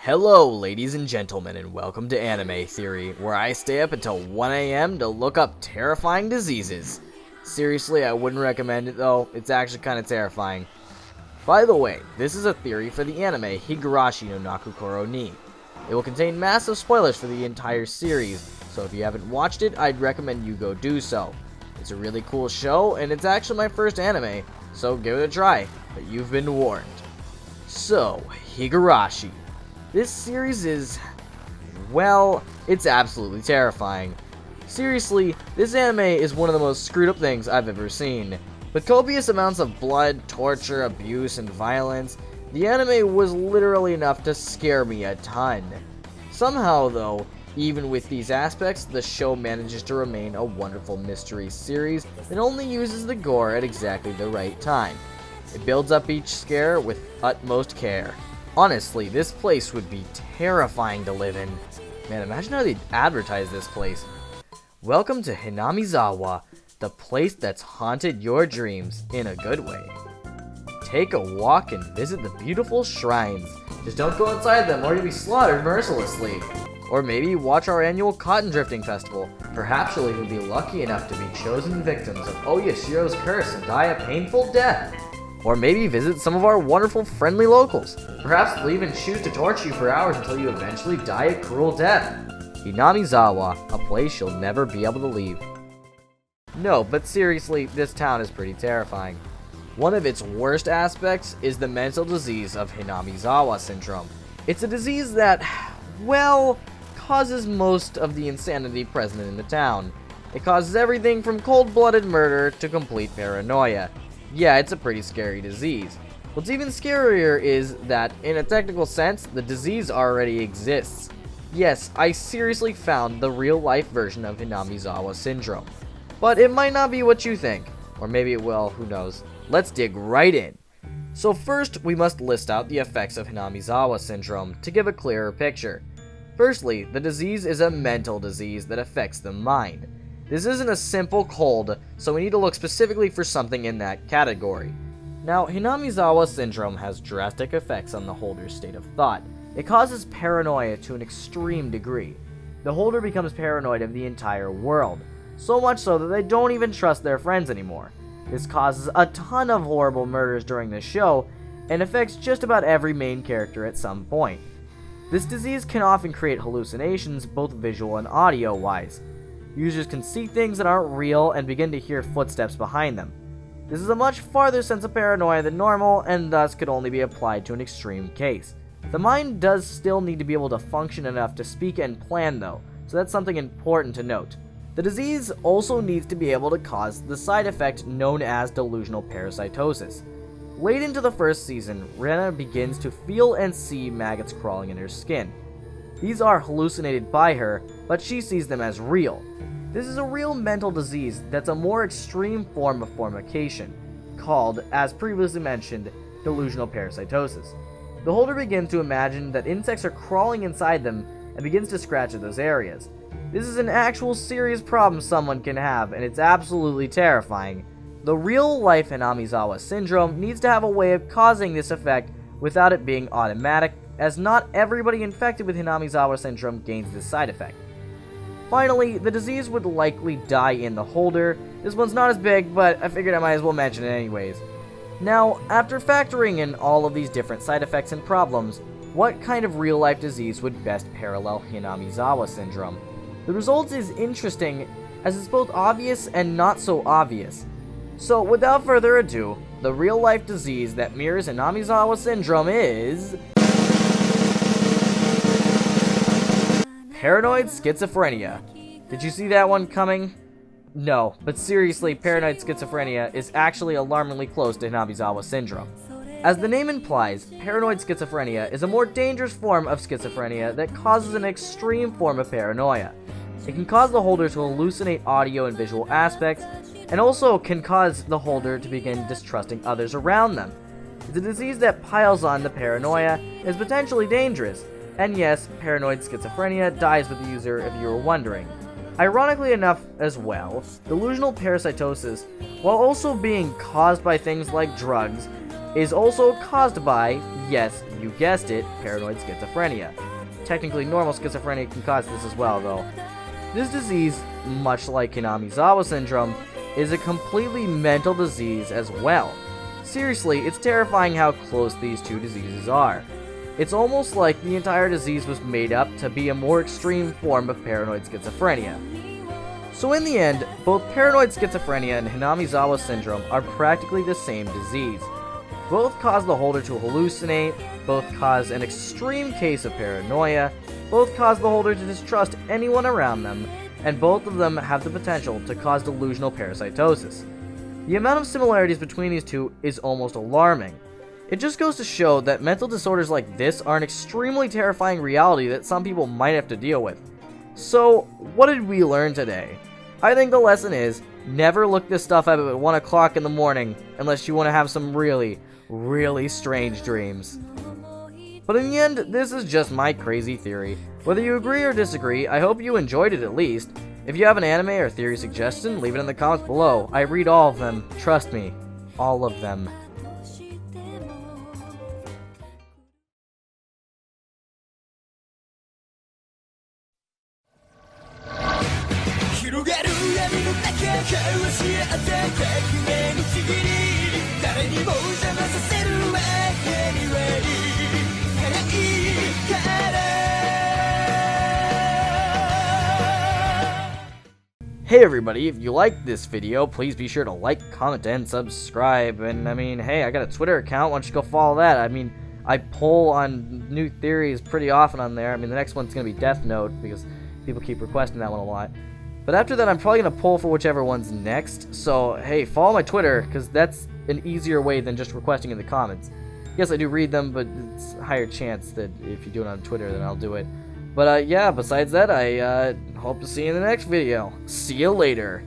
Hello, ladies and gentlemen, and welcome to Anime Theory, where I stay up until 1 a.m. to look up terrifying diseases. Seriously, I wouldn't recommend it though, it's actually kind of terrifying. By the way, this is a theory for the anime Higurashi no Naku Koro ni. It will contain massive spoilers for the entire series, so if you haven't watched it, I'd recommend you go do so. It's a really cool show, and it's actually my first anime, so give it a try, but you've been warned. So, Higurashi. This series is, well, it's absolutely terrifying. Seriously, this anime is one of the most screwed up things I've ever seen. With copious amounts of blood, torture, abuse, and violence, the anime was literally enough to scare me a ton. Somehow though, even with these aspects, the show manages to remain a wonderful mystery series that only uses the gore at exactly the right time. It builds up each scare with utmost care. Honestly, this place would be terrifying to live in. Man, imagine how they'd advertise this place. Welcome to Hinamizawa, the place that's haunted your dreams in a good way. Take a walk and visit the beautiful shrines. Just don't go inside them or you'll be slaughtered mercilessly. Or maybe watch our annual cotton drifting festival. Perhaps you'll even be lucky enough to be chosen victims of Oyashiro's curse and die a painful death. Or maybe visit some of our wonderful friendly locals. Perhaps they'll even choose to torture you for hours until you eventually die a cruel death. Hinamizawa, a place you'll never be able to leave. No, but seriously, this town is pretty terrifying. One of its worst aspects is the mental disease of Hinamizawa Syndrome. It's a disease that, well, causes most of the insanity present in the town. It causes everything from cold-blooded murder to complete paranoia. Yeah, it's a pretty scary disease. What's even scarier is that, in a technical sense, the disease already exists. Yes, I seriously found the real-life version of Hinamizawa Syndrome. But it might not be what you think. Or maybe it will, who knows. Let's dig right in. So first, we must list out the effects of Hinamizawa Syndrome to give a clearer picture. Firstly, the disease is a mental disease that affects the mind. This isn't a simple cold, so we need to look specifically for something in that category. Now, Hinamizawa Syndrome has drastic effects on the holder's state of thought. It causes paranoia to an extreme degree. The holder becomes paranoid of the entire world, so much so that they don't even trust their friends anymore. This causes a ton of horrible murders during the show, and affects just about every main character at some point. This disease can often create hallucinations, both visual and audio-wise. Users can see things that aren't real and begin to hear footsteps behind them. This is a much farther sense of paranoia than normal, and thus could only be applied to an extreme case. The mind does still need to be able to function enough to speak and plan though, so that's something important to note. The disease also needs to be able to cause the side effect known as delusional parasitosis. Late into the first season, Rena begins to feel and see maggots crawling in her skin. These are hallucinated by her, but she sees them as real. This is a real mental disease that's a more extreme form of formication, called, as previously mentioned, delusional parasitosis. The holder begins to imagine that insects are crawling inside them and begins to scratch at those areas. This is an actual serious problem someone can have, and it's absolutely terrifying. The real-life Hinamizawa Syndrome needs to have a way of causing this effect without it being automatic, as not everybody infected with Hinamizawa Syndrome gains this side effect. Finally, the disease would likely die in the holder. This one's not as big, but I figured I might as well mention it anyways. Now, after factoring in all of these different side effects and problems, what kind of real-life disease would best parallel Hinamizawa Syndrome? The result is interesting, as it's both obvious and not so obvious. So, without further ado, the real-life disease that mirrors Hinamizawa Syndrome is paranoid schizophrenia. Did you see that one coming? No, but seriously, paranoid schizophrenia is actually alarmingly close to Hinamizawa Syndrome. As the name implies, paranoid schizophrenia is a more dangerous form of schizophrenia that causes an extreme form of paranoia. It can cause the holder to hallucinate audio and visual aspects, and also can cause the holder to begin distrusting others around them. It's a disease that piles on the paranoia and is potentially dangerous. And yes, paranoid schizophrenia dies with the user if you were wondering. Ironically enough as well, delusional parasitosis, while also being caused by things like drugs, is also caused by, yes, you guessed it, paranoid schizophrenia. Technically, normal schizophrenia can cause this as well, though. This disease, much like Hinamizawa Syndrome, is a completely mental disease as well. Seriously, it's terrifying how close these two diseases are. It's almost like the entire disease was made up to be a more extreme form of paranoid schizophrenia. So in the end, both paranoid schizophrenia and Hinamizawa Syndrome are practically the same disease. Both cause the holder to hallucinate, both cause an extreme case of paranoia, both cause the holder to distrust anyone around them, and both of them have the potential to cause delusional parasitosis. The amount of similarities between these two is almost alarming. It just goes to show that mental disorders like this are an extremely terrifying reality that some people might have to deal with. So, what did we learn today? I think the lesson is, never look this stuff up at 1 o'clock in the morning unless you want to have some really, really strange dreams. But in the end, this is just my crazy theory. Whether you agree or disagree, I hope you enjoyed it at least. If you have an anime or theory suggestion, leave it in the comments below. I read all of them. Trust me. All of them. Hey everybody, if you liked this video, please be sure to like, comment, and subscribe. And I mean, hey, I got a Twitter account, why don't you go follow that? I mean, I poll on new theories pretty often on there. I mean, the next one's going to be Death Note, because people keep requesting that one a lot. But after that, I'm probably going to poll for whichever one's next. So, hey, follow my Twitter, because that's an easier way than just requesting in the comments. Yes, I do read them, but it's a higher chance that if you do it on Twitter, then I'll do it. But yeah, besides that, I hope to see you in the next video. See you later.